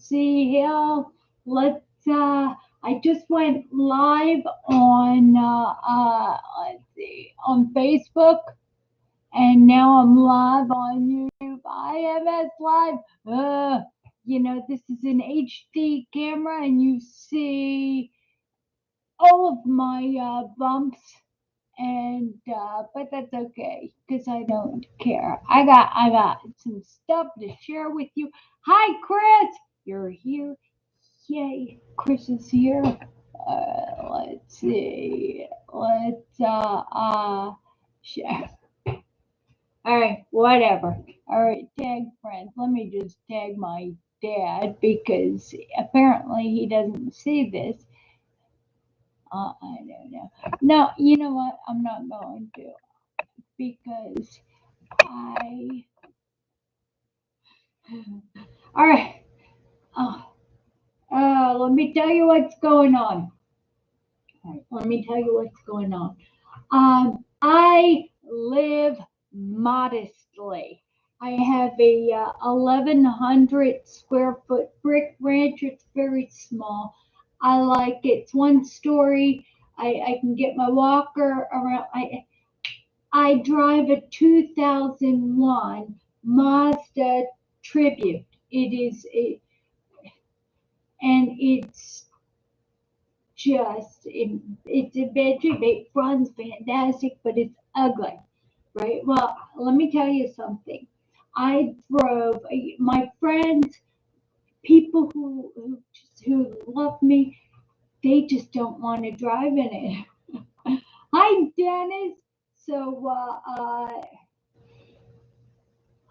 Dulci Hill. I just went live on let's see, on Facebook, and now I'm live on YouTube. IMS Live. This is an HD camera, and you see all of my bumps, and but that's okay because I don't care. I got some stuff to share with you. Hi, Chris. You're here. Yay, Chris is here. Let's see. Let's share. All right, whatever. All right, tag friends. Let me just tag my dad because apparently he doesn't see this. I don't know. No, you know what? I'm not going to because I. All right. Uh, let me tell you what's going on. All right, let me tell you what's going on. I live modestly. I have a 1,100 square foot brick ranch. It's very small. I like it. It's one story. I can get my walker around. I drive a 2001 Mazda Tribute. And it's it's adventure. It runs fantastic, but it's ugly, right? Well, let me tell you something. I drove my friends, people who love me. They just don't want to drive in it. Hi, Dennis. So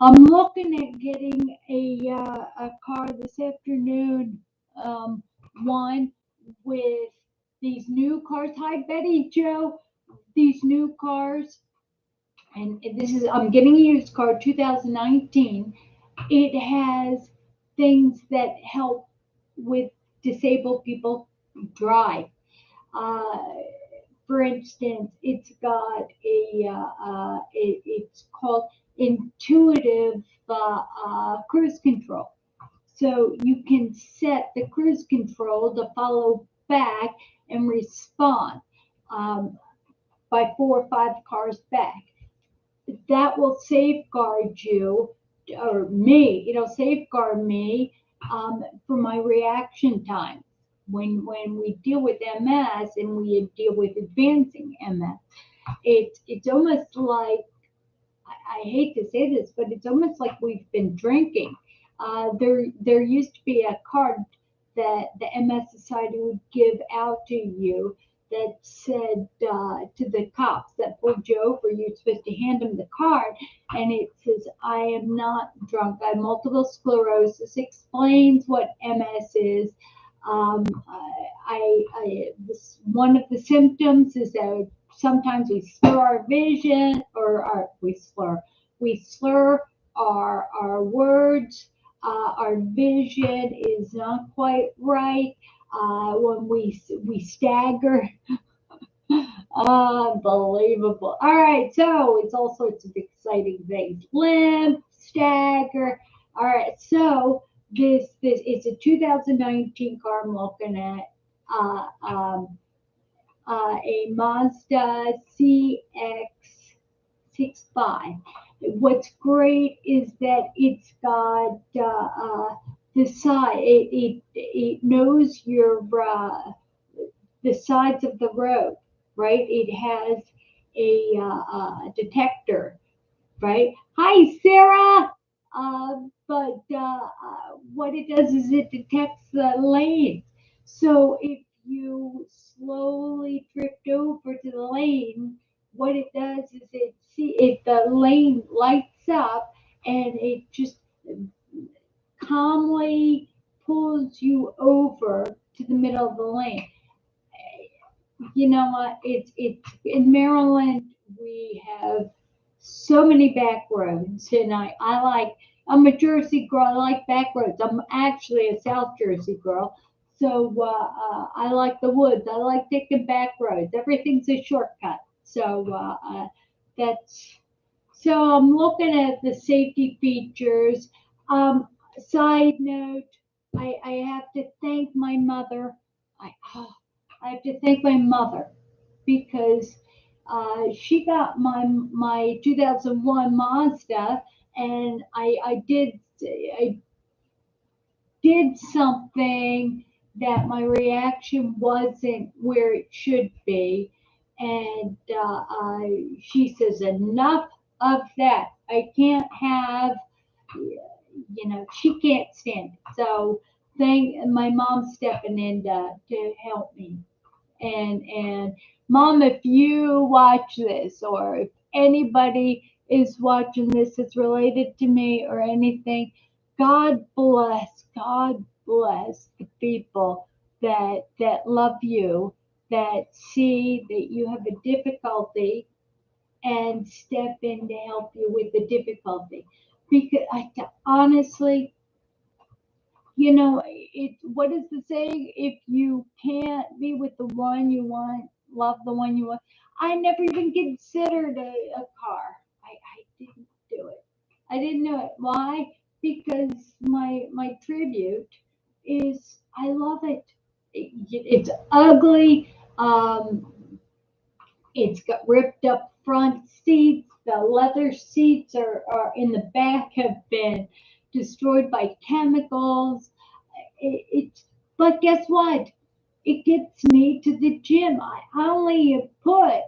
I'm looking at getting a car this afternoon. One with these new cars. Hi, Betty Joe. These new cars, and I'm getting a used car, 2019. It has things that help with disabled people drive. Uh, for instance, it's called intuitive cruise control. So you can set the cruise control to follow back and respond um, by 4 or 5 cars back. That will safeguard you or me. It'll safeguard me for my reaction time when we deal with MS and we deal with advancing MS. It's almost like I hate to say this, but it's almost like we've been drinking. There used to be a card that the MS Society would give out to you that said to the cops that pulled you over, you're supposed to hand them the card, and it says, "I am not drunk. I have multiple sclerosis." Explains what MS is. One of the symptoms is that sometimes we slur our vision, we slur our words. Our vision is not quite right. When we stagger. Unbelievable. All right, so it's all sorts of exciting things. Limp, stagger. All right, so this it's a 2019 car I'm looking at. Uh, um, a Mazda CX-65. What's great is that it's got the side. It knows the sides of the road, right? It has a detector, right? Hi, Sarah. But what it does is it detects the lanes. So if you slowly drift over to the lane, what it does is the lane lights up and it just calmly pulls you over to the middle of the lane. You know what? It's in Maryland. We have so many back roads, and I'm a Jersey girl. I like back roads. I'm actually a South Jersey girl, so I like the woods. I like taking back roads. Everything's a shortcut. That's so I'm looking at the safety features. Side note. I have to thank my mother. I have to thank my mother because she got my 2001 Mazda, and I did something that my reaction wasn't where it should be, and she says enough of that. I can't have, she can't stand it. So thank my mom stepping in to help me. And mom, if you watch this, or if anybody is watching this that's related to me or anything, God bless the people that love you, that see that you have a difficulty and step in to help you with the difficulty. Because honestly, what is the saying? If you can't be with the one you want, love the one you want. I never even considered a car. I didn't do it. I didn't do it. Why? Because my tribute is I love it. It's ugly. It's got ripped up front seats. The leather seats are in the back have been destroyed by chemicals. But guess what? It gets me to the gym. I only put,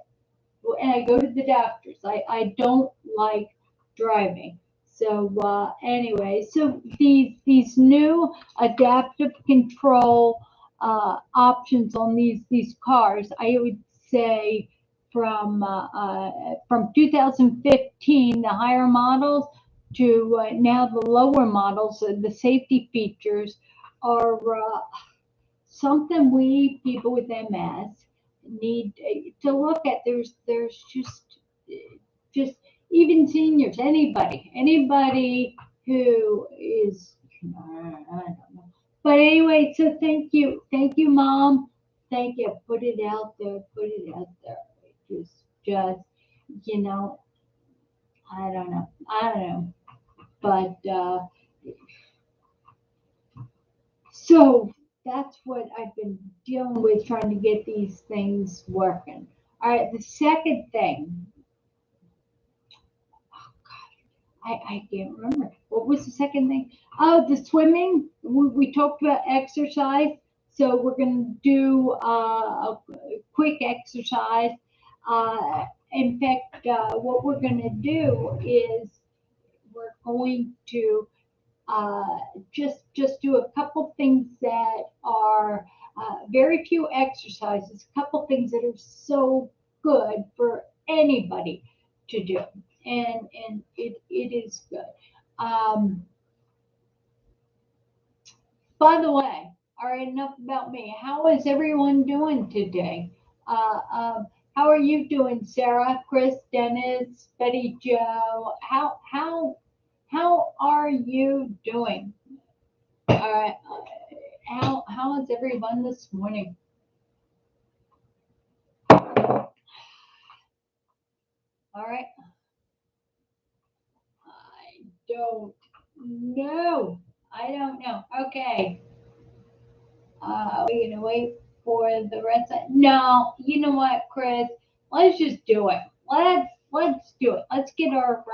and I go to the doctors. I don't like driving. So anyway, so these new adaptive control options on these cars, I would say from 2015, the higher models to now the lower models, the safety features are something we people with MS need to look at. There's just even seniors, anybody who is, I don't know. But anyway, so thank you, mom. Thank you. Put it out there. Put it out there. Just you know, I don't know. I don't know. But so that's what I've been dealing with, trying to get these things working. All right, the second thing, I can't remember. What was the second thing? Oh, the swimming. We talked about exercise. So we're going to do a quick exercise. In fact, what we're going to do is we're going to uh, just do a couple things that are very few exercises, a couple things that are so good for anybody to do, and it is good. Um, by the way, all right, enough about me. How is everyone doing today? How are you doing, Sarah, Chris, Dennis, Betty, Joe? How are you doing? All right. How is everyone this morning? All right. I don't know. I don't know. Okay. We're gonna wait for the rest of no, you know what, Chris? Let's just do it. Let's do it. Let's get our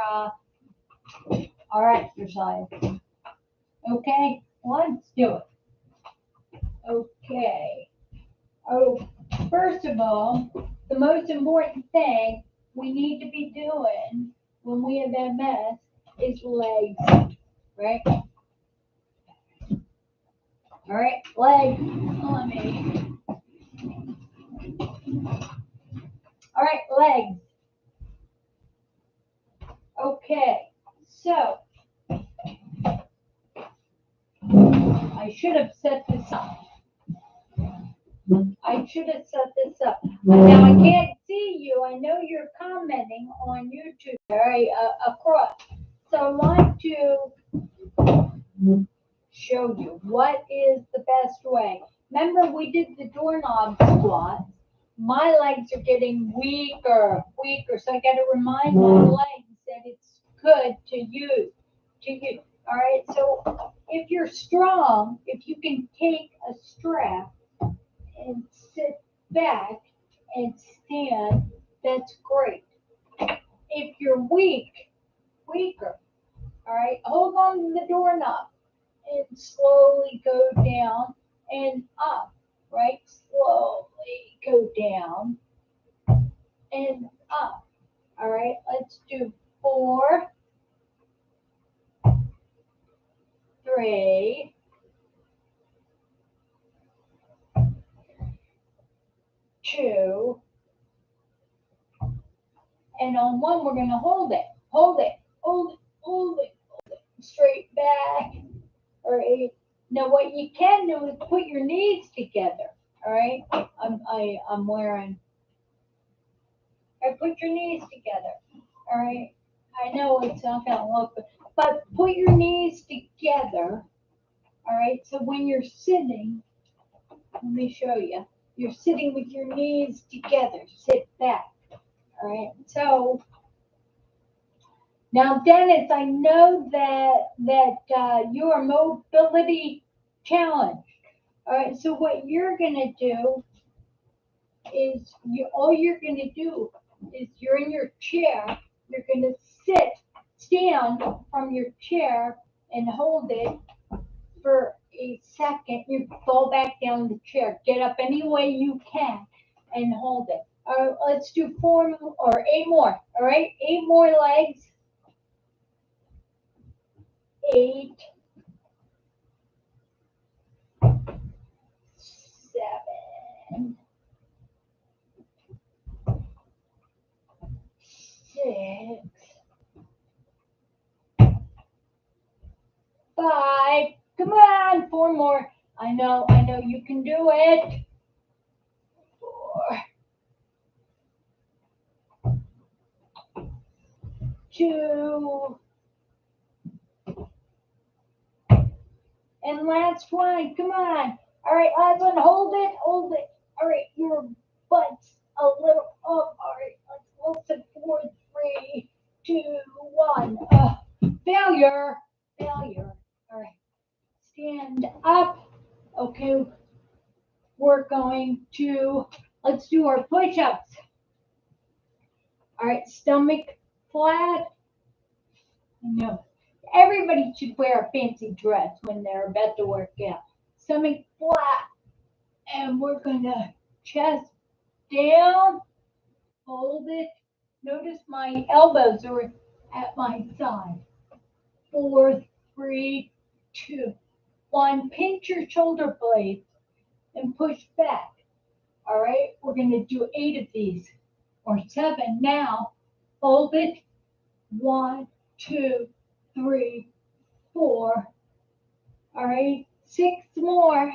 exercise. Okay? Let's do it. Okay. Oh, first of all, the most important thing we need to be doing when we have MS is legs, right? All right, legs. Let me. All right, legs. Okay, so I should have set this up. I should have set this up. Now I can't see you. I know you're commenting on YouTube, right? Across. So I want to show you what is the best way. Remember, we did the doorknob squat. My legs are getting weaker. So I got to remind my legs that it's good to use. All right, so if you're strong, if you can take a strap and sit back and stand, that's great. If you're weaker, all right, hold on to the doorknob and slowly go down and up, right? Slowly go down and up. All right, let's do 4, 3, 2, and on 1 we're gonna hold it, hold it, straight back. All right. Now what you can do is put your knees together. All right. I'm wearing. I put your knees together. All right. I know it's not gonna look, but put your knees together. All right. So when you're sitting, let me show you. You're sitting with your knees together. Sit back. All right. So now, Dennis, I know that you are mobility challenged. All right. So what you're gonna do is all you're gonna do is you're in your chair. You're gonna stand from your chair and hold it for a second. You fall back down the chair. Get up any way you can and hold it. All right, let's do 4 or 8 more. All right, 8 more legs. 8, 7, 6, 5. Come on, 4 more. I know you can do it. 4, 2, and last one. Come on. All right, last one. Hold it, hold it. All right, your butt's a little up. All right, let's listen. 4, 3, 2, 1. Failure, failure. All right, stand up. Okay, we're going to let's do our push-ups. All right, stomach flat. No, everybody should wear a fancy dress when they're about to work out. Stomach flat, and we're gonna chest down, hold it. Notice my elbows are at my side. 4, 3, 2, 1. Pinch your shoulder blades and push back. All right, we're gonna do 8 of these or 7 now. Hold it. 1, 2, 3, 4. All right, 6 more.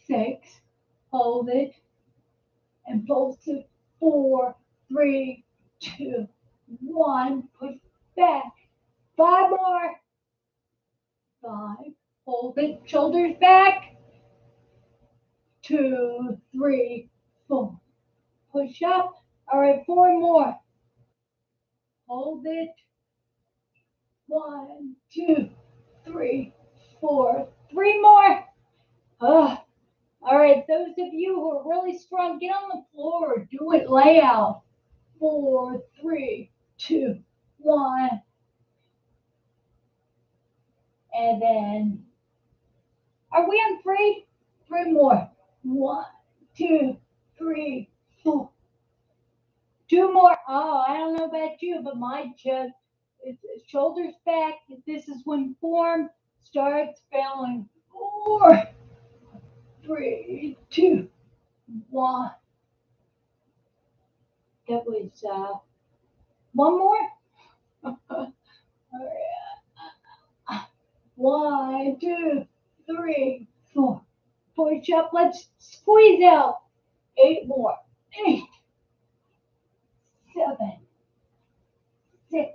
6. Hold it and pulse it. 4, 3, 2, 1. Push back. 5 more. 5. Hold it. Shoulders back. 2, 3, 4. Push up. All right, 4 more. Hold it. 1, 2, 3, 4. 3 more. All right, those of you who are really strong, get on the floor. Do it layout. 4, 3, 2, 1. And then, are we on 3? 3 more. 1, 2, 3, 4. 2 more. Oh, I don't know about you, but my chest, shoulders back. This is when form starts failing. 4, 3, 2, 1. That was 1 more. All right. 1, 2, 3, 4. Push up. Let's squeeze out. 8 more. 8, 7, 6,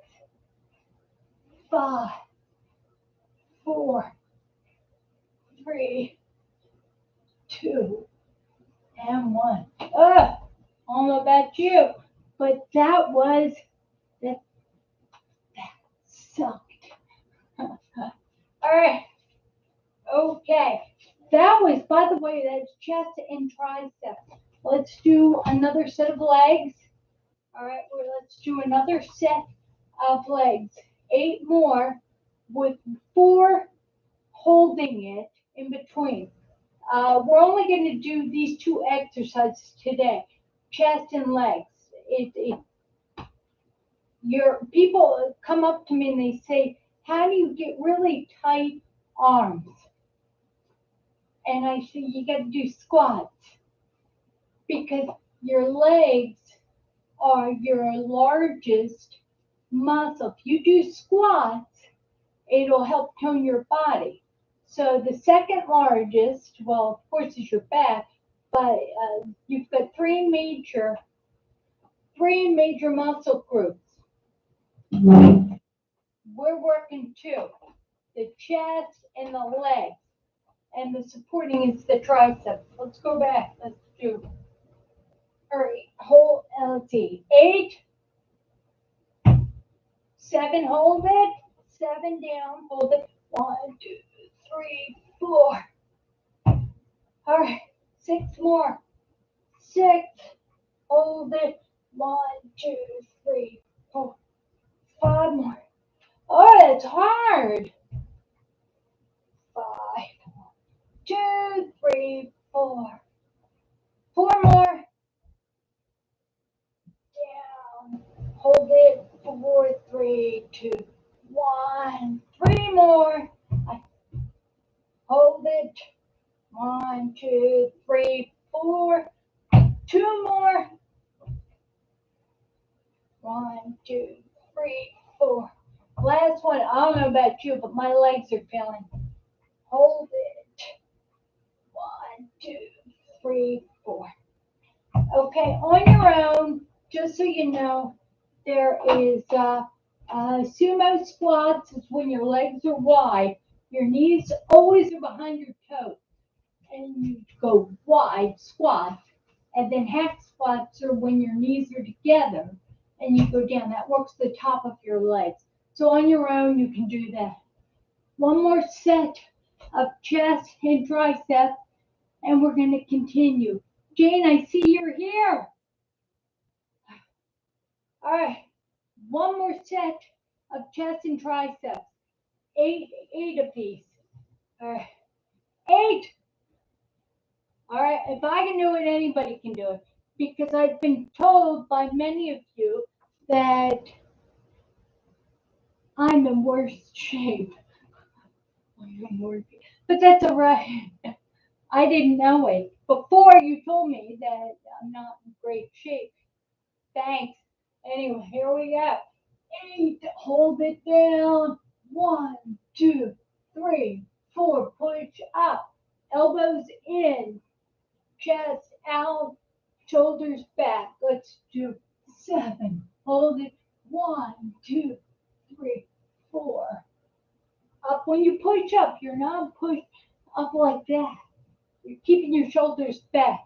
5, 4, 3, 2, and 1. I don't know about you, but that sucked. All right. Okay. That was, by the way, that's chest and triceps. Let's do another set of legs. All right. Well, let's do another set of legs. 8 more with 4 holding it in between. We're only going to do these 2 exercises today, chest and legs. Your people come up to me and they say, "How do you get really tight arms?" And I say, "You got to do squats because your legs are your largest muscle. If you do squats, it'll help tone your body. So the second largest, well, of course, is your back, but you've got three major muscle groups. We're working 2, the chest and the legs, and the supporting is the triceps. Let's go back. Let's do. All right, hold. Let's see. 8, 7. Hold it. 7 down. Hold it. 1, 2, 3, 4. All right, 6 more. 6. Hold it. 1, 2, 3, 4. 5 more. Oh, it's hard. 5. 2, 3, 4. 4 more. Down. Hold it. 4, 3, 2, 1. 3 more. Hold it. 1, 2, 3, 4. 2 more. 1, 2, 3, 4. Last one. I don't know about you, but my legs are feeling. Hold it. 1, 2, 3, 4. Okay, on your own, just so you know, there is sumo squats is when your legs are wide, your knees always are behind your toes, and you go wide squats. And then hack squats are when your knees are together and you go down. That works the top of your legs. So on your own, you can do that. One more set of chest and tricep, and we're going to continue. Jane, I see you're here. All right, one more set of chest and triceps. 8 apiece. All right, 8. All right, if I can do it, anybody can do it. Because I've been told by many of you that I'm in worse shape. But that's all right. I didn't know it. Before you told me that I'm not in great shape. Thanks. Anyway, here we go. 8, hold it down. 1, 2, 3, 4, push up. Elbows in, chest out, shoulders back. Let's do 7. Hold it. 1, 2, 3, 4. Up when you push up, you're not pushed up like that. You're keeping your shoulders back.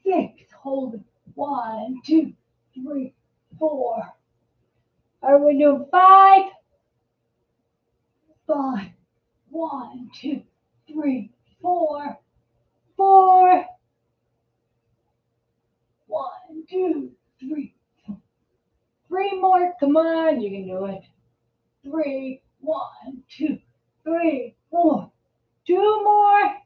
6. Hold it. 1, 2, 3, 4. Are we doing 5? 5. 1, 2, 3, 4. 4. 1, 2, 3. 3 more. Come on, you can do it. 3. 1, 2, 3, 4. 2 more.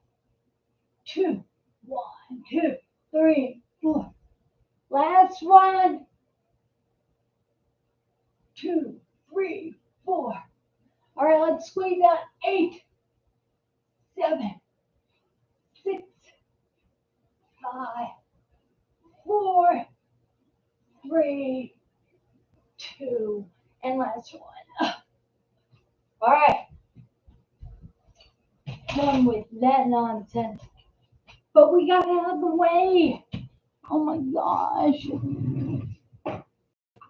2. 1, 2, 3, 4. Last one. 2, 3, 4. All right, let's squeeze out. 8, 7, 6, 5, 4, 3, 2, and last one. All right, done with that nonsense. But we got out of the way. Oh my gosh.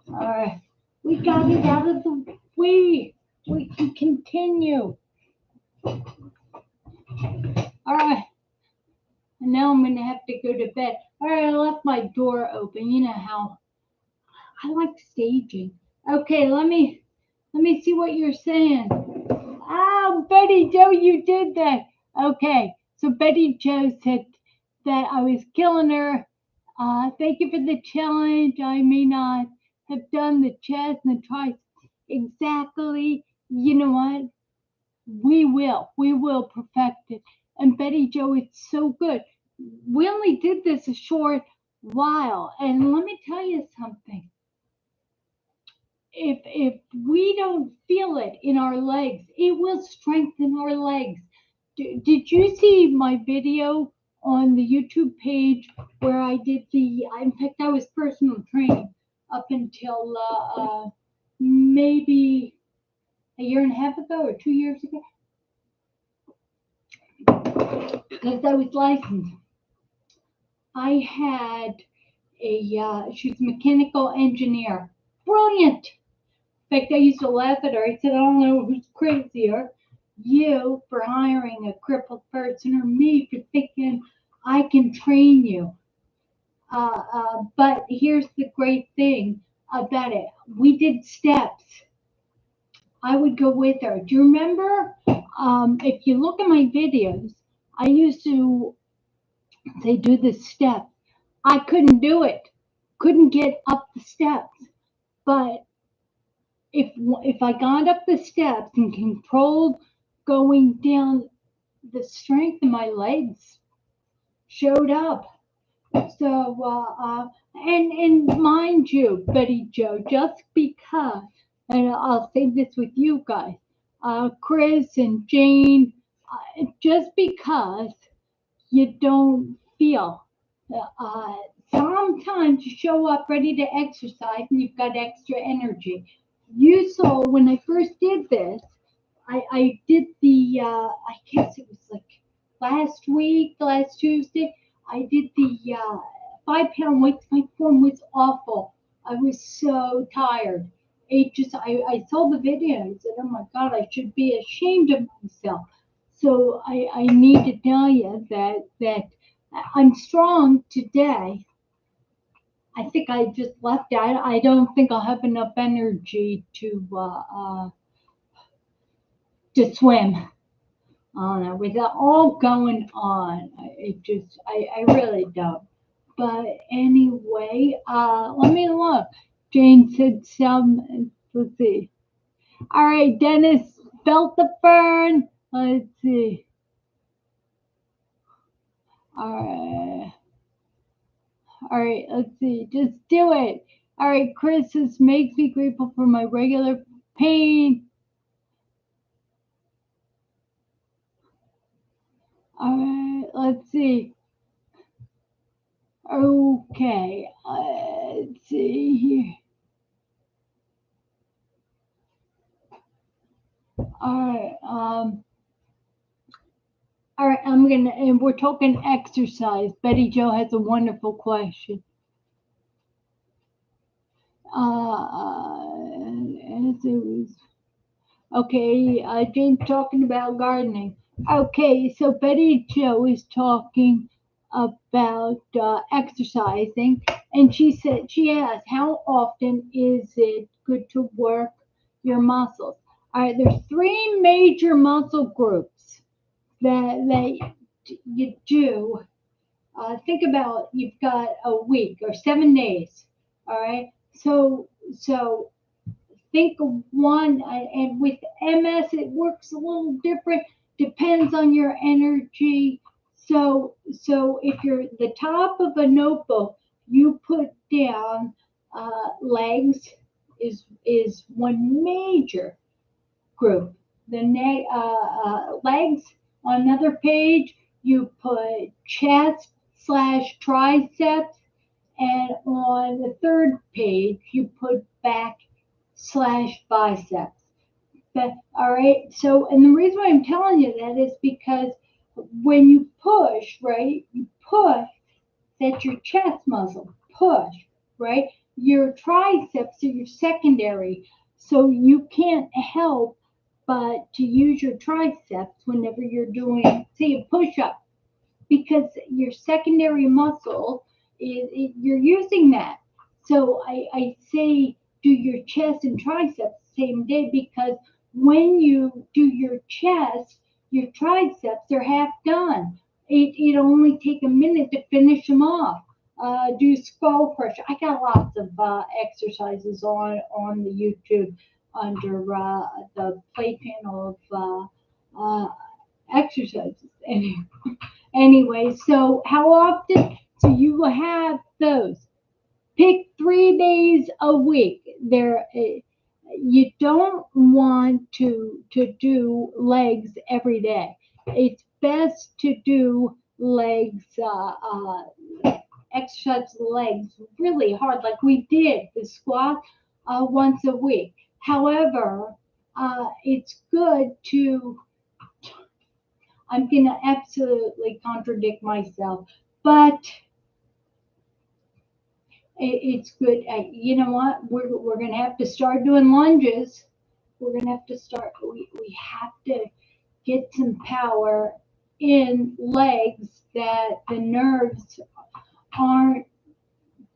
All right, we got it out of the way. We can continue. All right. And now I'm gonna have to go to bed. All right, I left my door open. You know how I like staging. Okay, let me see what you're saying. Oh, Betty Joe, you did that. Okay, so Betty Joe said that I was killing her. Thank you for the challenge. I may not have done the chest and the triceps exactly. You know what? We will. We will perfect it. And Betty Joe, it's so good. We only did this a short while. And let me tell you something. If we don't feel it in our legs, it will strengthen our legs. Did you see my video on the YouTube page where I did in fact, I was personal training up until maybe a year and a half ago or 2 years ago, because I was licensed. I had she was a mechanical engineer. Brilliant. In fact, I used to laugh at her. I said, I don't know who's crazier, you for hiring a crippled person or me for thinking I can train you. But here's the great thing about it. We did steps. I would go with her. Do you remember? If you look at my videos, I used to say, do the steps. I couldn't do it. Couldn't get up the steps. But if I got up the steps and controlled going down, the strength in my legs showed up. So and mind you, Betty Joe, just because, and I'll say this with you guys, Chris and Jane, just because you don't feel. Sometimes you show up ready to exercise and you've got extra energy. You saw when I first did this, I did I guess it was like last Tuesday, I did the 5 pound weights. My form was awful. I was so tired. I saw the video and I said, oh my God, I should be ashamed of myself. So I need to tell you that I'm strong today. I think I just left it. I don't think I'll have enough energy to swim. I don't know. With that all going on, I really don't. But anyway, let me look. Jane said some. Let's see. All right, Dennis felt the fern. Let's see. All right. All right, let's see. Just do it. All right, Chris, this makes me grateful for my regular pain. All right, let's see. Okay, let's see here. All right, all right, and we're talking exercise. Betty Joe has a wonderful question. As it was, okay, Jane's talking about gardening. Okay, so Betty Joe is talking about exercising, and she asked, how often is it good to work your muscles? All right, there's three major muscle groups that you do. Think about, you've got a week or 7 days. All right, so think of one, and with MS it works a little different, depends on your energy. So if you're the top of a notebook, you put down legs is one major group. The legs, on another page you put chest slash triceps, and on the third page you put back slash biceps. But all right, so, and the reason why I'm telling you that is because when you push, right, you push, that's your chest muscle, push, right? Your triceps are your secondary, so you can't help but to use your triceps whenever you're doing, say, a push up, because your secondary muscle you're using that. So I say do your chest and triceps the same day, because when you do your chest, your triceps are half done. It only take a minute to finish them off. Do skull crusher. I got lots of exercises on the YouTube under the play panel of exercises. Anyway, so how often? So you will have those. Pick 3 days a week. You don't want to do legs every day. It's best to do legs, exercise legs really hard, like we did the squat once a week. However, it's good to. I'm gonna absolutely contradict myself, but it's good. You know what? We're going to have to start doing lunges. We're going to have to start. We have to get some power in legs that the nerves aren't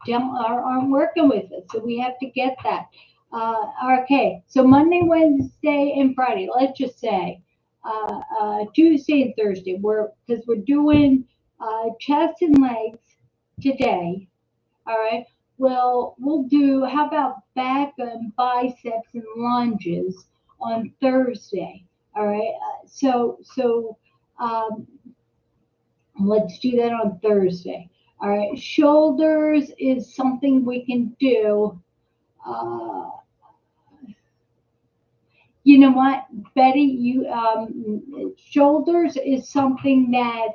aren't working with us. So we have to get that. Okay. So Monday, Wednesday, and Friday. Let's just say Tuesday and Thursday. Because we're doing chest and legs today. All right. Well, we'll do, how about back and biceps and lunges on Thursday? All right. Um, let's do that on Thursday. All right. Shoulders is something we can do. Uh, you know what, Betty? Shoulders is something that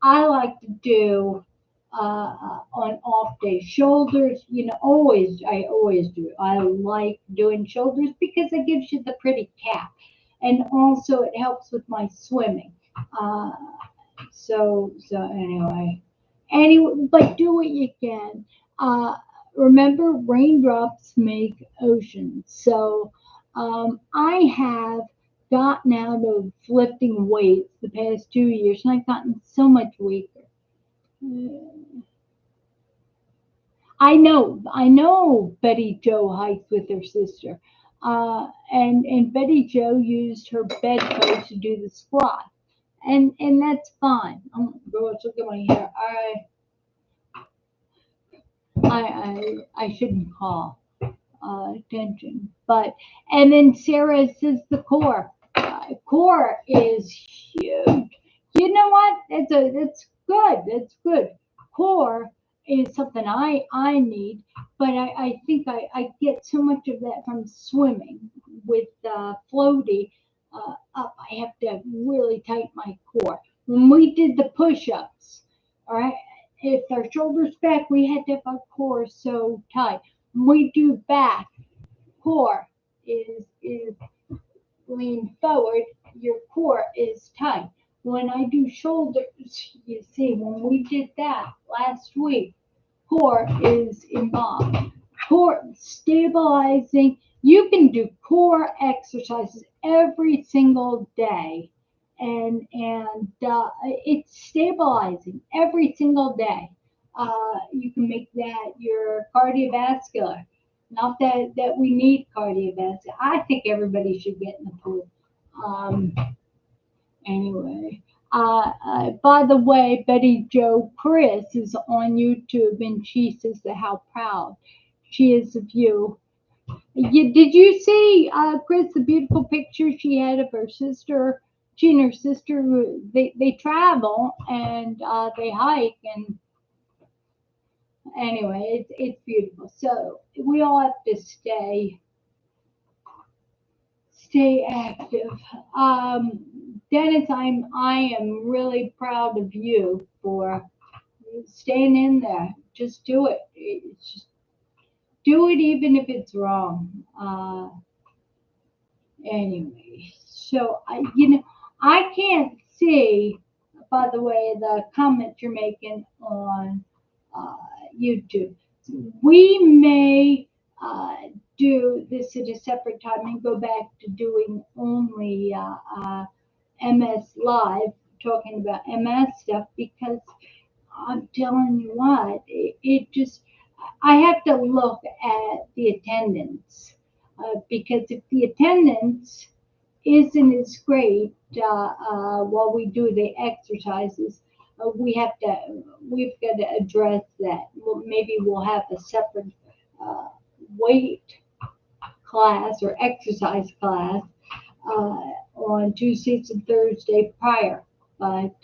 I like to do on off days. Shoulders, I always do. I like doing shoulders because it gives you the pretty calf, and also it helps with my swimming. Uh, anyway, but do what you can. Uh, Remember, raindrops make oceans. So I have gotten out of lifting weights the past 2 years, and I've gotten so much weaker. I know Betty Jo hiked with her sister. And Betty Jo used her bedpost to do the squat. And that's fine. Oh, girls, look at my hair. I shouldn't call attention. And then Sarah says the core. Core is huge. You know what? That's good. That's good. Core is something I need, but I think I get so much of that from swimming with floaty up. I have to really tighten my core. When we did the push-ups, all right, if our shoulders back, we had to have our core so tight. When we do back, core is lean forward, your core is tight. When I do shoulders, you see, when we did that last week, core is involved. Core stabilizing. You can do core exercises every single day, and it's stabilizing every single day. You can make that your cardiovascular. Not that we need cardiovascular. I think everybody should get in the pool. Um, Anyway, by the way, Betty Jo Chris is on YouTube, and she says that how proud she is of you. Did you see, Chris, the beautiful picture she had of her sister? She and her sister, they travel and they hike, and anyway, it's beautiful. So we all have to stay active. Dennis, I am really proud of you for staying in there. Just do it. Just do it even if it's wrong. Anyway, so I can't see. By the way, the comments you're making on uh, YouTube. We may do this at a separate time and go back to doing only MS Live, talking about MS stuff, because I'm telling you what, it just, I have to look at the attendance. because if the attendance isn't as great while we do the exercises, we've got to address that. Well, maybe we'll have a separate uh, weight class or exercise class on Tuesdays and Thursday prior. But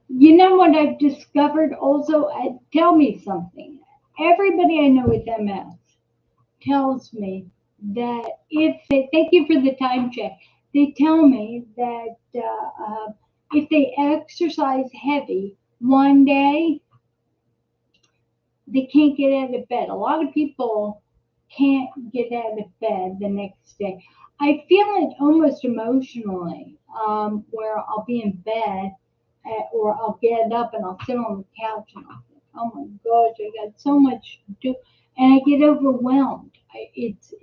you know what I've discovered also? Tell me something. Everybody I know with MS tells me that if they, thank you for the time check, they tell me that if they exercise heavy one day, they can't get out of bed. A lot of people can't get out of bed the next day. I feel it almost emotionally, where I'll be in bed or I'll get up and I'll sit on the couch and I'll think, oh my gosh, I got so much to do, and I get overwhelmed. It's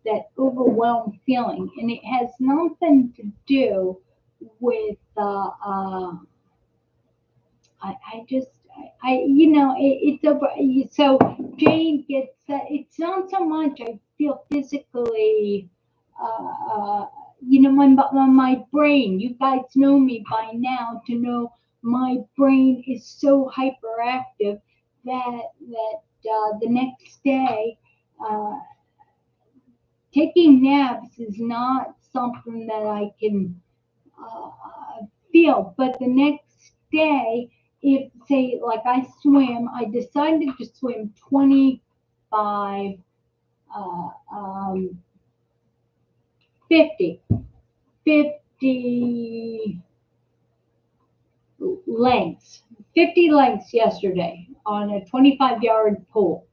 that overwhelmed feeling, and it has nothing to do with I just, you know, it's over. So Jane gets, it's not so much I feel physically, you know, my brain, you guys know me by now to know my brain is so hyperactive that the next day, uh, taking naps is not something that I can feel. But the next day, if say like I swim, I decided to swim 25, uh, um, 50, 50 lengths, 50 lengths yesterday on a 25-yard pool.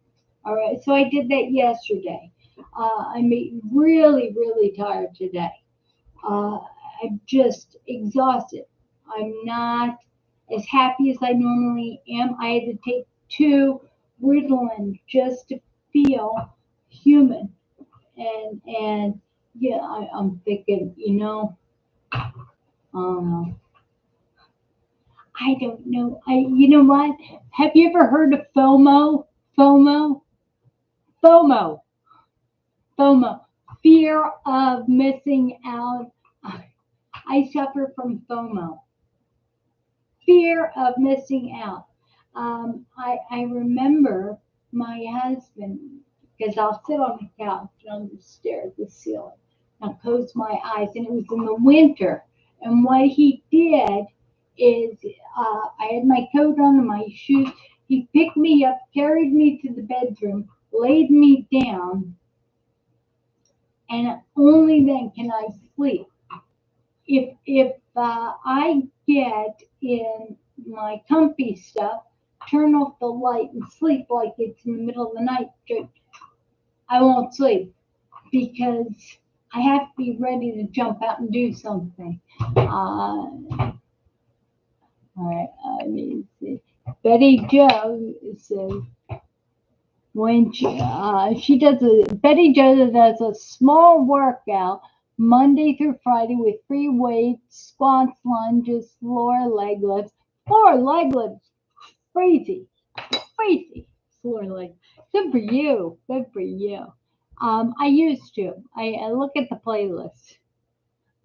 All right, so I did that yesterday. I'm really, really tired today. Uh, I'm just exhausted. I'm not as happy as I normally am. I had to take 2 Ritalin just to feel human. And yeah, I'm thinking, um, I don't know. You know what? Have you ever heard of FOMO? FOMO? FOMO. FOMO. Fear of missing out. I suffer from FOMO. Fear of missing out. I remember my husband, because I'll sit on the couch and I'll just stare at the ceiling. I'll close my eyes, and it was in the winter. And what he did is, I had my coat on and my shoes. He picked me up, carried me to the bedroom, laid me down, and only then can I sleep. If I get in my comfy stuff, turn off the light and sleep like it's in the middle of the night, I won't sleep because I have to be ready to jump out and do something. All right, I mean, Betty Jo says when she does Betty Jo does a small workout Monday through Friday with free weights, squats, lunges, floor leg lifts, crazy, crazy floor leg. Good for you. Good for you. I used to. I look at the playlist.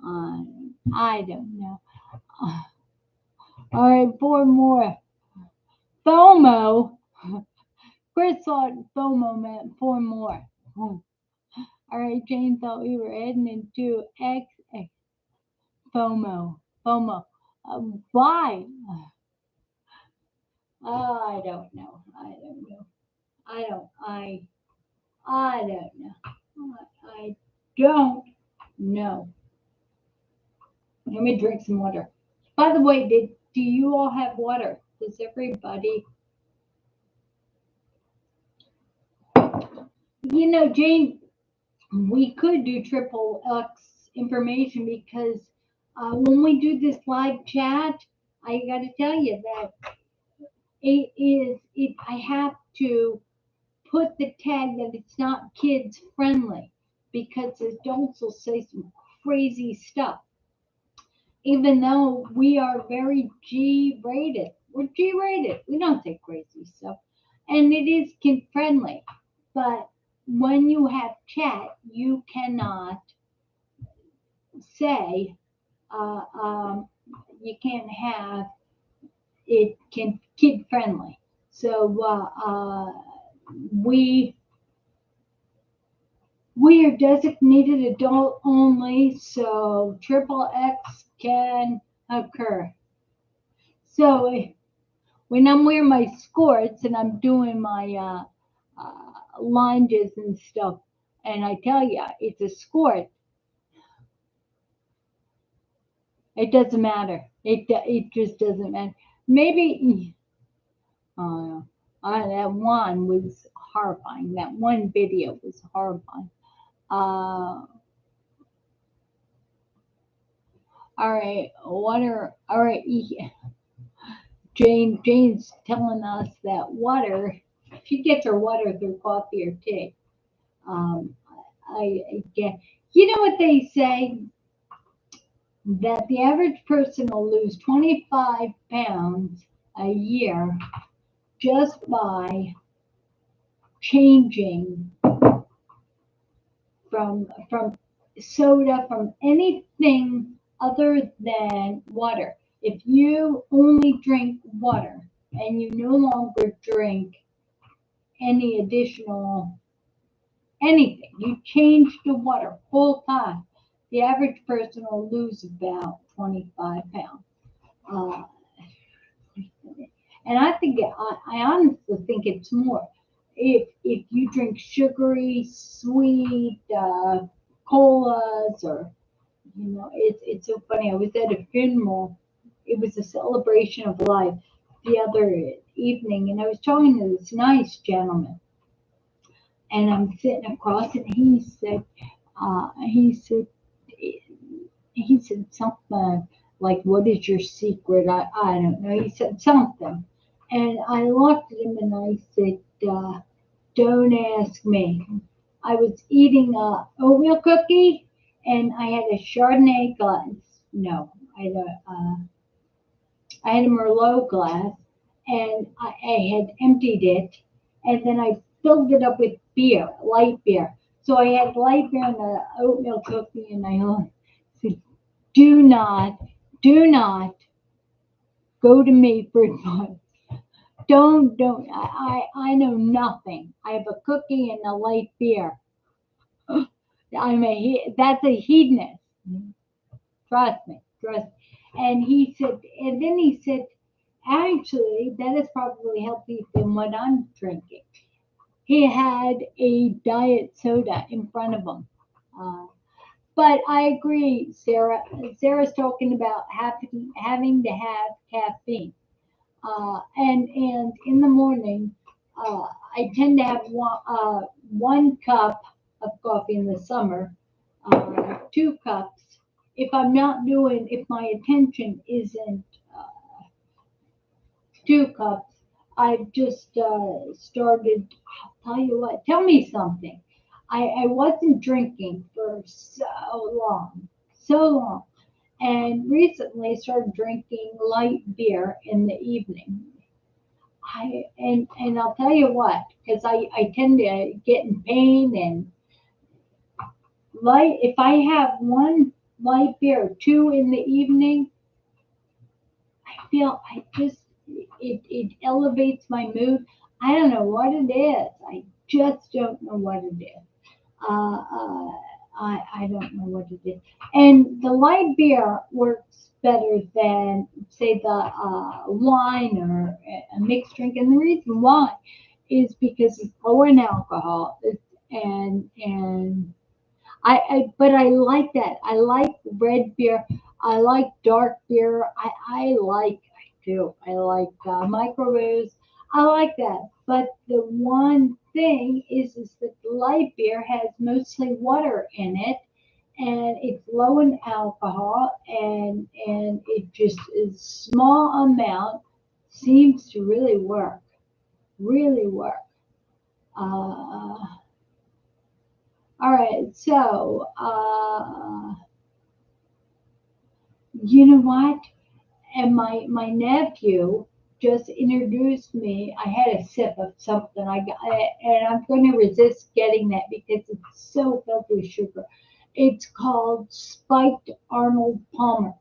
I don't know. Uh, all right, 4 more. FOMO. Chris thought FOMO meant 4 more. All right, Jane thought we were heading into X FOMO. FOMO. Why? I don't know. I don't know. I don't. I don't know. I don't know. Let me drink some water. By the way, do you all have water? Does everybody? Jane, we could do triple X information because when we do this live chat, I got to tell you that I have to put the tag that it's not kids friendly because adults will say some crazy stuff. Even though we are very G rated, we're G rated. We don't say crazy stuff, and it is kid friendly, but when you have chat, you cannot say, uh, um, you can't have it can kid friendly. So we we are designated adult only, so triple X can occur. So when I'm wearing my skirts and I'm doing my lunges and stuff, and I tell you it's a skirt, it doesn't matter. It just doesn't matter. Maybe uh, that one was horrifying. That one video was horrifying. All right, all right? Jane's telling us that water. She gets her water through coffee or tea. Um, I get. You know what they say, that the average person will lose 25 pounds a year just by changing from soda, from anything other than water. If you only drink water and you no longer drink any additional anything, you change to water full time, the average person will lose about 25 pounds. Uh, and I honestly think it's more. If you drink sugary, sweet colas, or it's so funny. I was at a funeral. It was a celebration of life the other evening, and I was talking to this nice gentleman, and I'm sitting across, and he said something like, "What is your secret?" I don't know. He said something, and I looked at him and I said, "Don't ask me." I was eating a oatmeal cookie, and I had a Chardonnay glass. No, I had a Merlot glass, and I had emptied it, and then I filled it up with beer, light beer. So I had light beer and the oatmeal cookie, and I said, "Do not, do not go to me for advice. Don't. I know nothing. I have a cookie and a light beer. That's a hedonist. Trust me, trust." And he said, and then he said, "Actually, that is probably healthier than what I'm drinking." He had a diet soda in front of him. Uh, but I agree, Sarah. Sarah's talking about having to have caffeine. And in the morning, I tend to have one cup of coffee in the summer, 2 cups. If my attention isn't 2 cups, I've just started. I'll tell you what, tell me something. I wasn't drinking for so long. And recently I started drinking light beer in the evening. And I'll tell you what, because I tend to get in pain and light. If I have one light beer, two in the evening, I feel I just it elevates my mood. I don't know what it is. I just don't know what it is. Uh, uh, I don't know what it is. And the light beer works better than, say, the wine or a mixed drink. And the reason why is because it's low in alcohol. And but I like that. I like red beer. I like dark beer. I like microbrews. I like that. But the one thing is that light beer has mostly water in it, and it's low in alcohol, and it just is small amount seems to really work. Really work. Uh, all right, so you know what? And my nephew, just introduced me. I had a sip of something I got, and I'm going to resist getting that because it's so filled with sugar. It's called spiked Arnold Palmer,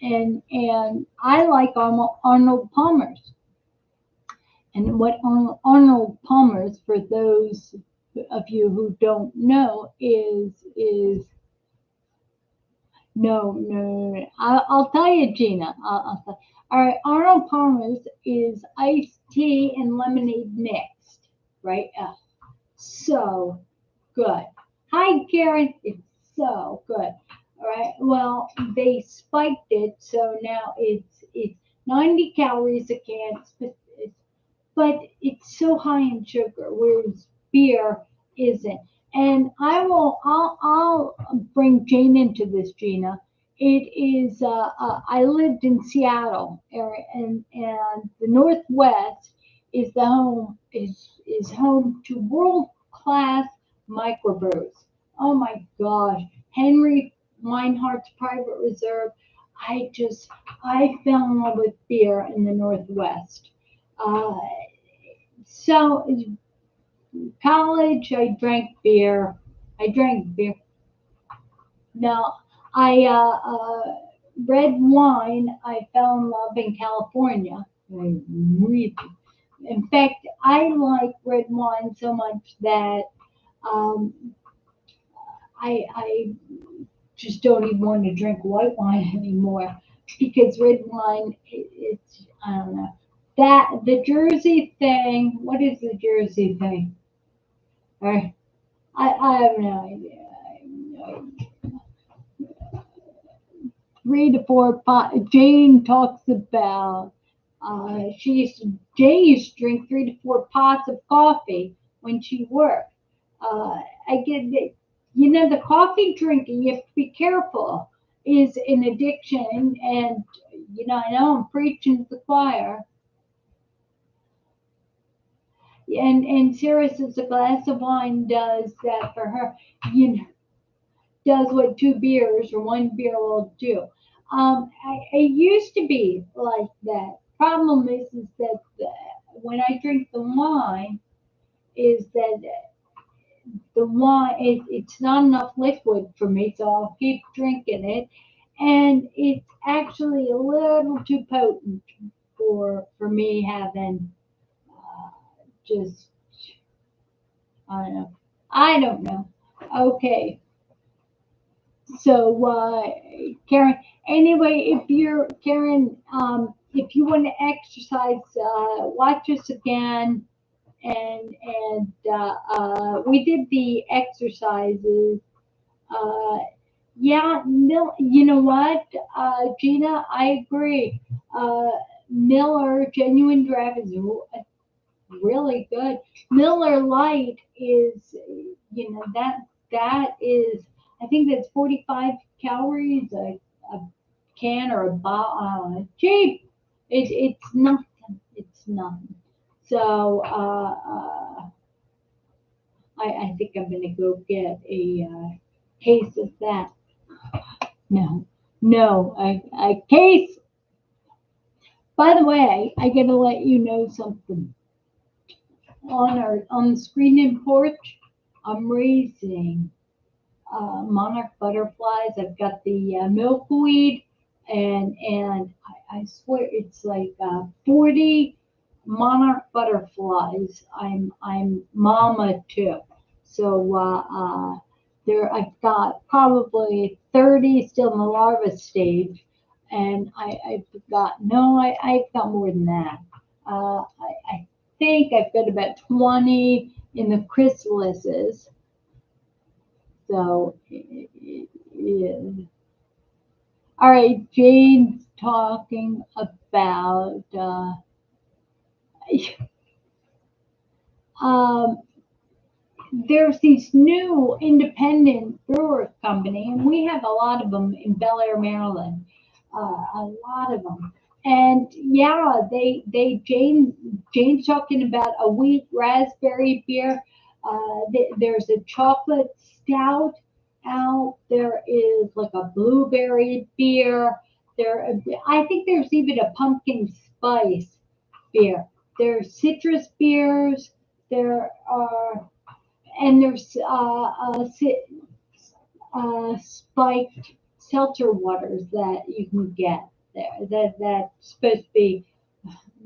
and I like Arnold Palmers. And what Arnold Palmer's, for those of you who don't know, is no. I'll tell you, Gina. All right, Arnold Palmer's is iced tea and lemonade mixed, right? So good. Hi, Karen. It's so good. All right. Well, they spiked it, so now it's 90 calories a can, but it's so high in sugar, whereas beer isn't. And I'll bring Jane into this, Gina. It is, I lived in Seattle area, and the Northwest is home to world class microbrews. Oh my gosh, Henry Weinhardt's Private Reserve. I fell in love with beer in the Northwest. Uh, so college, I drank beer. I drank beer. Now, I red wine. I fell in love in California. I really, in fact, I like red wine so much that um, I just don't even want to drink white wine anymore because red wine, it's I don't know. That the Jersey thing. What is the Jersey thing? Or I have no idea. I have no idea. 3 to 4 pot. Jane talks about Jane used to drink 3 to 4 pots of coffee when she worked. I get it. You know, the coffee drinking, you have to be careful, is an addiction. And, you know, I know I'm preaching to the choir. And Sarah says a glass of wine does that for her. You know, does what 2 beers or 1 beer will do. I used to be like that. Problem is that when I drink the wine, is that the wine it's not enough liquid for me, so I'll keep drinking it, and it's actually a little too potent for me having just I don't know. I don't know. Okay, so Karen. Anyway, if you're Karen, if you want to exercise, watch us again and we did the exercises. Uh, yeah, you know what, Gina, I agree. Uh, Miller Genuine Draft is really good. Miller Light is, you know, that is, I think that's 45 calories a can or a bottle. Cheap. It's nothing. It's nothing. So I think I'm gonna go get a case of that. No, no, a case. By the way, I gotta let you know something. On the screen and porch, I'm raising monarch butterflies. I've got the milkweed, and I swear it's like 40 monarch butterflies. I'm mama too. So there I've got probably 30 still in the larva stage, and I've got no, I've got more than that. I think I've got about 20 in the chrysalises. So, yeah. All right, Jane's talking about um, there's these new independent brewer company, and we have a lot of them in Bel Air, Maryland. A lot of them, and yeah, Jane's talking about a wheat raspberry beer. There's a chocolate stout out. There is like a blueberry beer. There, I think there's even a pumpkin spice. beer. There's citrus beers. There are, and there's spiked seltzer waters that you can get there. That's supposed to be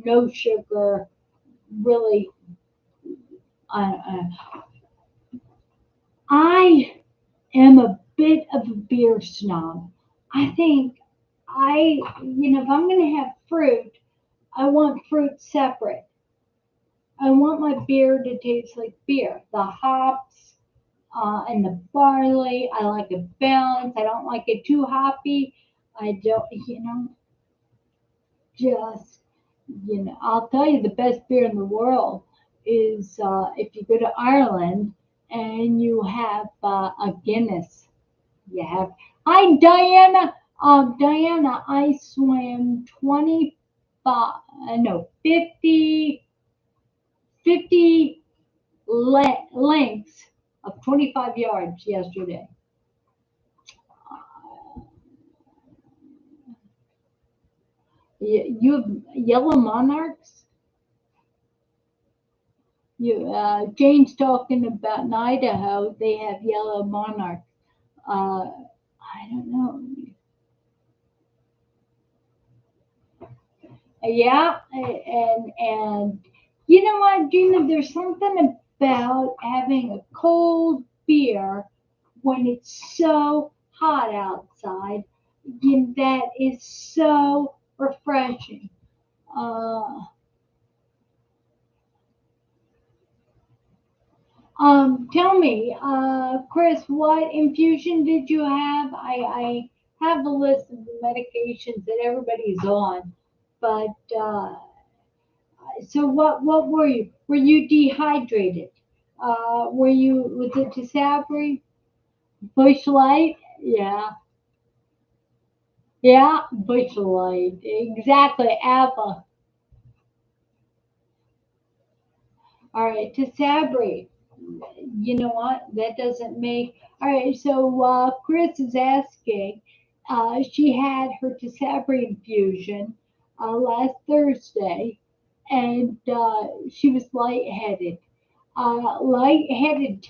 no sugar, really. I am a bit of a beer snob. I think if I'm going to have fruit, I want fruit separate. I want my beer to taste like beer. The hops and the barley, I like it balanced. I don't like it too hoppy. I don't, just, I'll tell you the best beer in the world is if you go to Ireland and you have a Guinness. You have. Hi, Diana. Diana, I swam 25, no, 50 lengths of 25 yards yesterday. You have yellow monarchs? Jane's talking about in Idaho, they have yellow monarchs. I don't know. Yeah, and you know what, Gina? There's something about having a cold beer when it's so hot outside that is so refreshing. Uh, Tell me, Chris, what infusion did you have? I have a list of the medications that everybody's on, but so what were you? Were you dehydrated? Was it Tisabri? Bush Light? Yeah. Yeah, Bush Light. Exactly. Apple. All right, Tisabri. You know what? That doesn't make. All right, so Chris is asking. She had her Tisabri infusion last Thursday, and she was lightheaded. Lightheadedness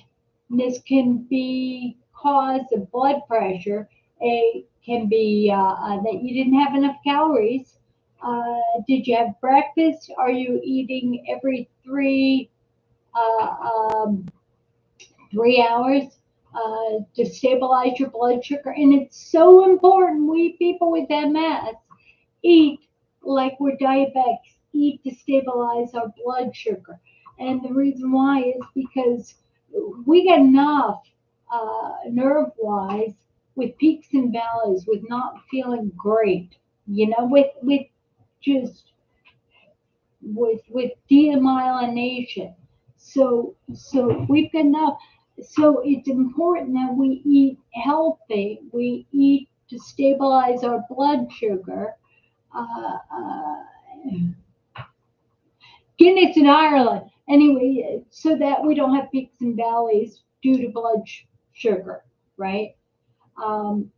can be caused of blood pressure. It can be that you didn't have enough calories. Did you have breakfast? Are you eating every uh, um, 3 hours to stabilize your blood sugar? And it's so important. We people with MS eat like we're diabetics, eat to stabilize our blood sugar. And the reason why is because we get enough nerve wise with peaks and valleys, with not feeling great, with just with demyelination. So we've got enough. So it's important that we eat healthy. We eat to stabilize our blood sugar. Uh, uh, Guinness in Ireland. Anyway, so that we don't have peaks and valleys due to blood sugar, right? Um,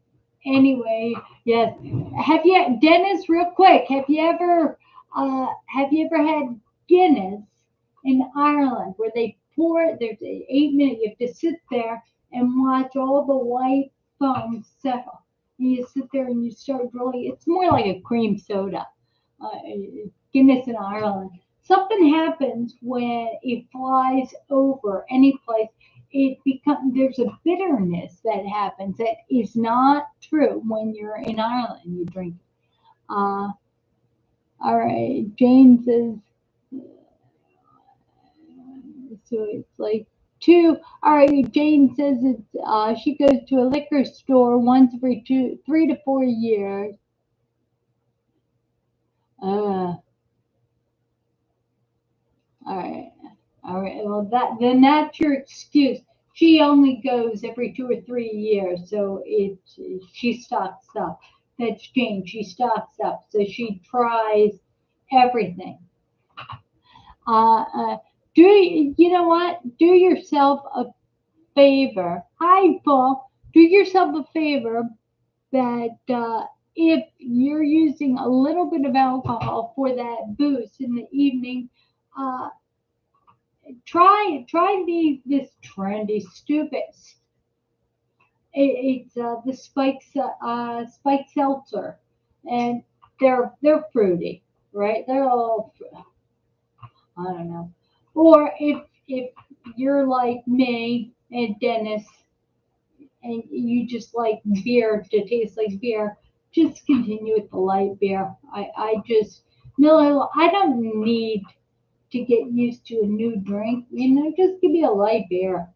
anyway, yes. Dennis? Real quick, have you ever had Guinness in Ireland where they pour it? There's 8 minutes. You have to sit there and watch all the white foam settle. And you sit there and you start drilling. It's more like a cream soda. Uh, Guinness in Ireland. Something happens when it flies over any place. There's a bitterness that happens that is not true when you're in Ireland and you drink. Uh, all right, Jane says so. It's like two. All right, Jane says it's she goes to a liquor store once every 3 to 4 years. Uh, all right. All right. Well, that's your excuse. She only goes every 2 or 3 years, so she stocks up. That's Jane. She stocks up, so she tries everything. Uh, uh, you know what? Do yourself a favor. Hi, Paul. Do yourself a favor that if you're using a little bit of alcohol for that boost in the evening, uh, try this trendy stupid. It's the spike seltzer, and they're fruity, right? They're all I don't know. Or if you're like me and Dennis, and you just like beer to taste like beer, just continue with the light beer. I just no, I don't need to get used to a new drink. Just give me a light beer.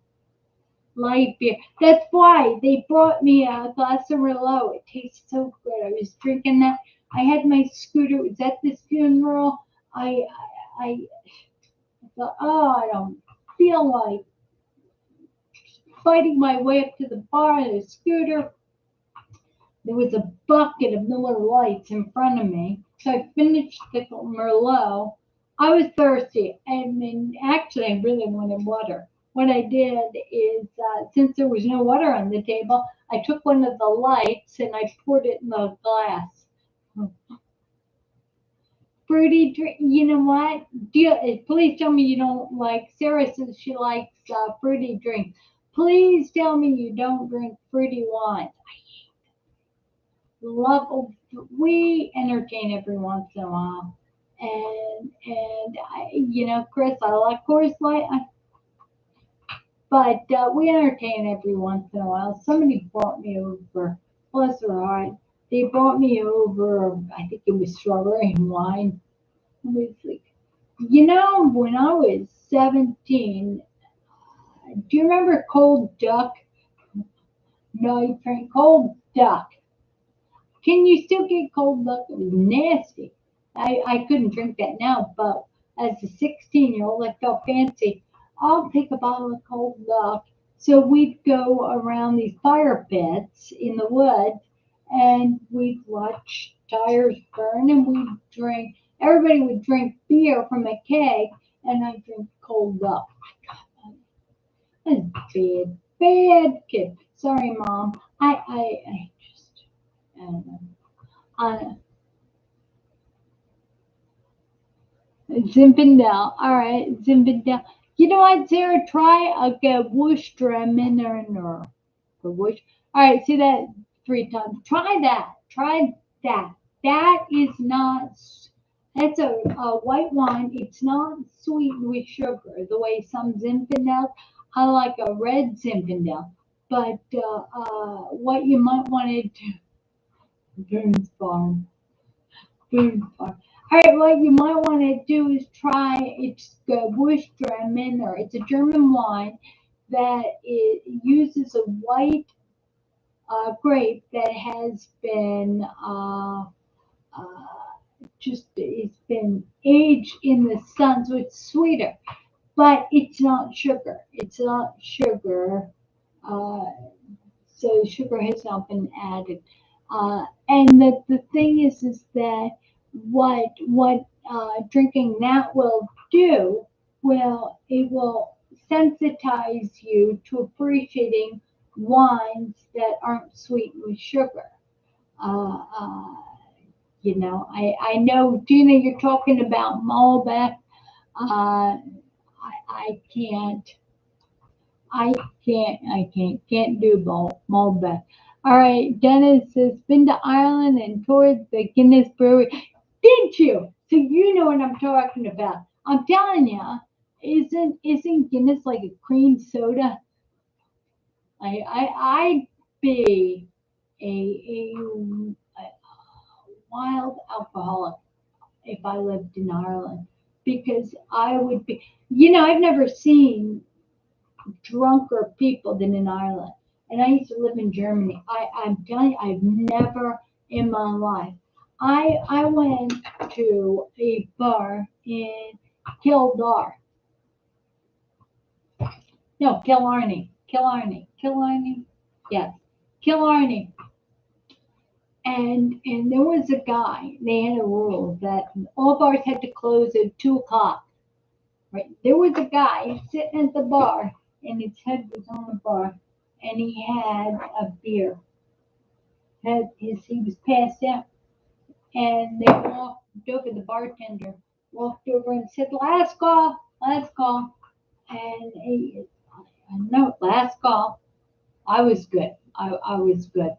Light beer. That's why they brought me a glass of Merlot. It tastes so good. I was drinking that. I had my scooter. It was at this funeral. I thought, oh, I don't feel like fighting my way up to the bar on a scooter. There was a bucket of Miller Lights in front of me. So I finished the Merlot. I was thirsty. And then actually, I really wanted water. What I did is, since there was no water on the table, I took one of the lights and I poured it in the glass. Fruity drink. You know what? Please tell me you don't like. Sarah says she likes fruity drinks. Please tell me you don't drink fruity wine. Love. We entertain every once in a while, and Chris, I like Coors Light, but we entertain every once in a while. Somebody brought me over. Bless her heart. They brought me over. I think it was strawberry wine. It was like, when I was 17, do you remember Cold Duck? No, you drank Cold Duck. Can you still get cold duck? It was nasty. I couldn't drink that now, but as a 16-year-old, I felt fancy. I'll take a bottle of cold duck. So we'd go around these fire pits in the woods and we'd watch tires burn and we'd drink. Everybody would drink beer from a keg and I drink cold duck. I was bad, bad kid. Sorry, Mom. I just, I don't know. Uh, Zinfandel. All right, Zinfandel. You know what, Sarah? Try a Gewürztraminer. The whoosh. All right, see that 3 times. Try that. Try that. That is not. That's a white wine. It's not sweetened with sugar the way some Zinfandel. I like a red Zinfandel. But what you might want to do, Boone's Farm. Food part. All right, what you might want to do is try it's Gewürztraminer. It's a German wine that it uses a white grape that has been just it's been aged in the sun, so it's sweeter, but it's not sugar. It's not sugar. Uh, so sugar has not been added. And the thing is that what drinking that will do it will sensitize you to appreciating wines that aren't sweetened with sugar. Uh, uh, I know, Gina, you're talking about Malbec. I can't. I can't do Malbec. All right, Dennis has been to Ireland and toured the Guinness Brewery. Did you? So you know what I'm talking about. I'm telling you, isn't Guinness like a cream soda? I'd be a wild alcoholic if I lived in Ireland because I would be. I've never seen drunker people than in Ireland. And I used to live in Germany. I'm telling you, I've never in my life. I went to a bar in Kildare. No, Killarney. Yes, Killarney. And there was a guy. They had a rule that all bars had to close at 2 o'clock. Right? There was a guy sitting at the bar, and his head was on the bar, and he had a beer. he was passed out, and they walked over. The bartender walked over and said, "Last call, last call." And no, last call. I was good. I was good.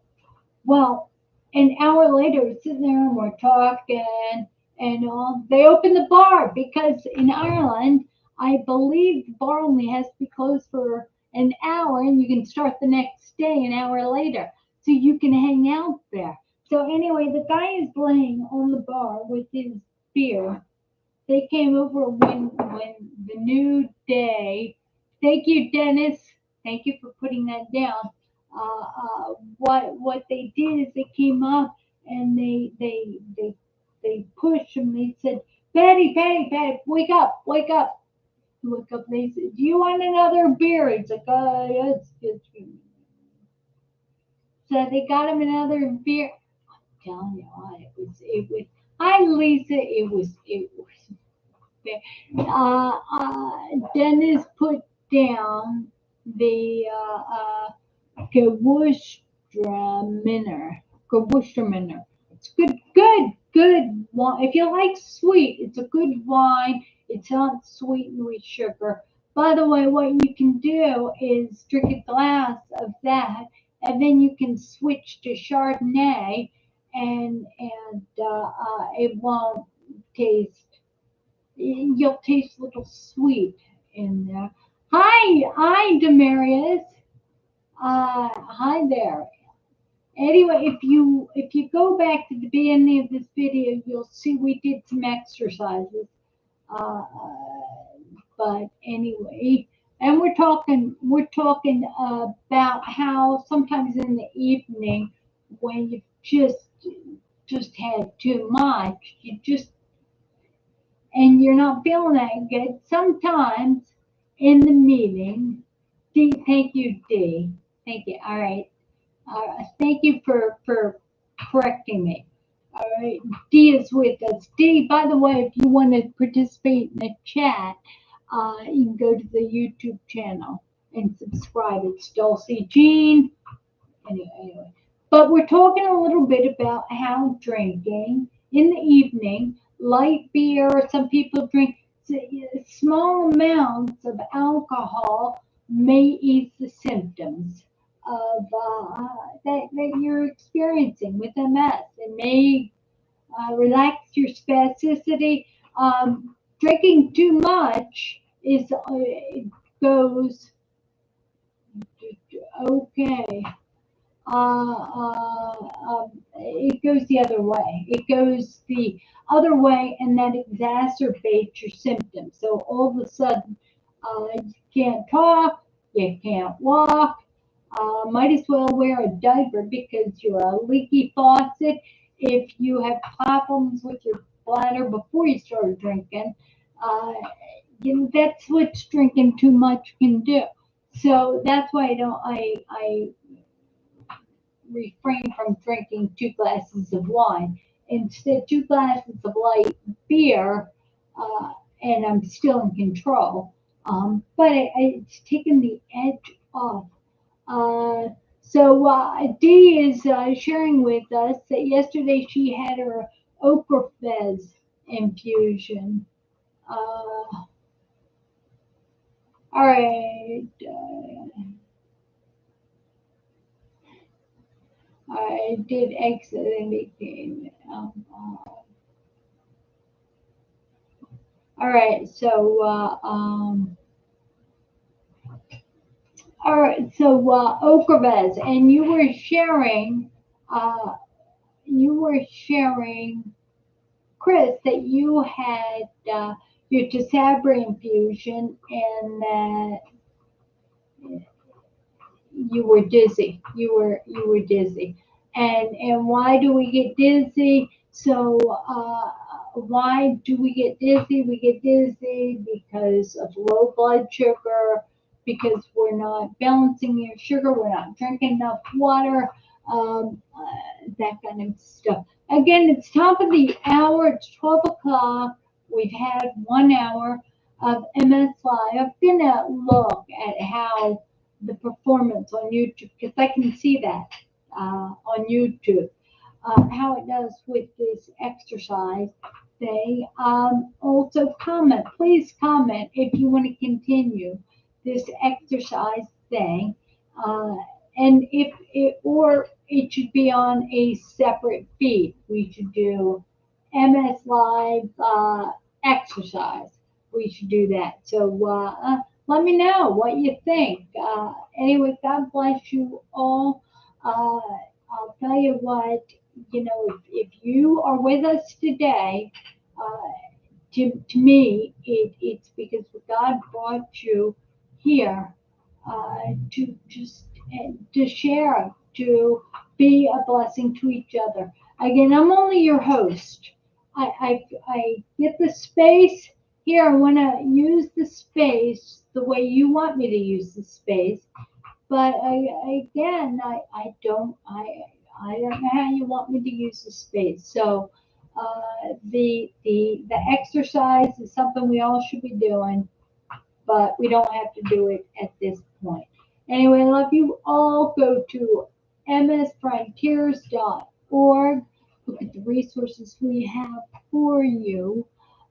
Well, an hour later, we're sitting there and we're talking, and they opened the bar because in Ireland, I believe the bar only has to be closed for an hour, and you can start the next day an hour later, so you can hang out there. So anyway, the guy is laying on the bar with his beer. They came over when the new day. Thank you, Dennis. Thank you for putting that down. What they did is they came up and they pushed him. They said, "Patty, Patty, Patty, wake up, wake up, wake up." They said, "Do you want another beer?" He's like, yes, yes. So they got him another beer. I'm telling you, it was. Hi, Lisa. It was. Dennis put down the Gewürztraminer. Gewürztraminer. It's good, good, good wine. If you like sweet, it's a good wine. It's not sweetened with sugar. By the way, what you can do is drink a glass of that, and then you can switch to Chardonnay, and it won't taste. You'll taste a little sweet in there. Hi, Demarius. Hi there. Anyway, if you go back to the beginning of this video, you'll see we did some exercises. Uh, but anyway, and we're talking about how sometimes in the evening when you just had too much, you just and you're not feeling that good, sometimes in the meeting, D, thank you, D. Thank you. All right. Thank you for correcting me. All right. D is with us. D, by the way, if you want to participate in the chat, you can go to the YouTube channel and subscribe. It's Dulci Jean. Anyway, but we're talking a little bit about how drinking in the evening, light beer, some people drink small amounts of alcohol may ease the symptoms of that you're experiencing with MS. It may relax your spasticity. Drinking too much is it goes okay. It goes the other way. It goes the other way, and that exacerbates your symptoms. So all of a sudden, you can't talk, you can't walk. Might as well wear a diaper because you're a leaky faucet. If you have problems with your bladder before you started drinking, uh, that's what drinking too much can do. So that's why I refrain from drinking 2 glasses of wine. Instead, 2 glasses of light beer, uh, and I'm still in control. But it's taken the edge off. Dee is sharing with us that yesterday she had her Ocrevez infusion. All right. I did exit and became. All right, Ocrevez, and uh, you were sharing, Chris, that you had your Tisabri infusion and that you were dizzy. You were dizzy, and why do we get dizzy? Why do we get dizzy? We get dizzy because of low blood sugar, because we're not balancing your sugar, we're not drinking enough water, that kind of stuff. Again, it's top of the hour. It's 12 o'clock. We've had 1 hour of MS Live. I'm gonna look at how the performance on YouTube because I can see that. on YouTube. How it does with this exercise thing. Also comment, please comment if you want to continue this exercise thing. Uh, and if it, or it should be on a separate feed. We should do MS Live exercise. We should do that. So let me know what you think. Anyway, God bless you all. I'll tell you what, if you are with us today, to me, it's because God brought you here to just to share, to be a blessing to each other. Again, I'm only your host. I get the space here. I want to use the space the way you want me to use the space. But I don't know how you want me to use the space. So the exercise is something we all should be doing, but we don't have to do it at this point. Anyway, I love you all. Go to msfrontiers.org. Look at the resources we have for you.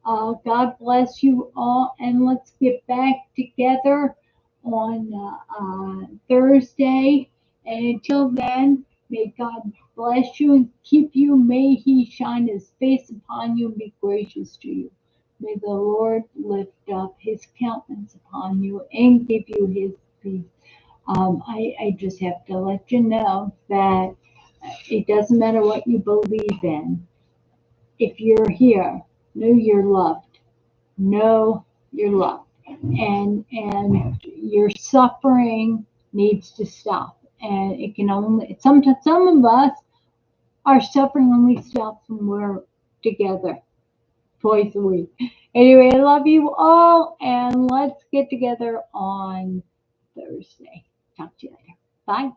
God bless you all, and let's get back together on Thursday. And until then, may God bless you and keep you. May He shine His face upon you and be gracious to you. May the Lord lift up His countenance upon you and give you His peace. I just have to let you know that it doesn't matter what you believe in. If you're here, know you're loved. Know you're loved. And your suffering needs to stop. And it can only sometimes some of us, our suffering only stops when we're together twice a week. Anyway, I love you all, and let's get together on Thursday. Talk to you later. Bye.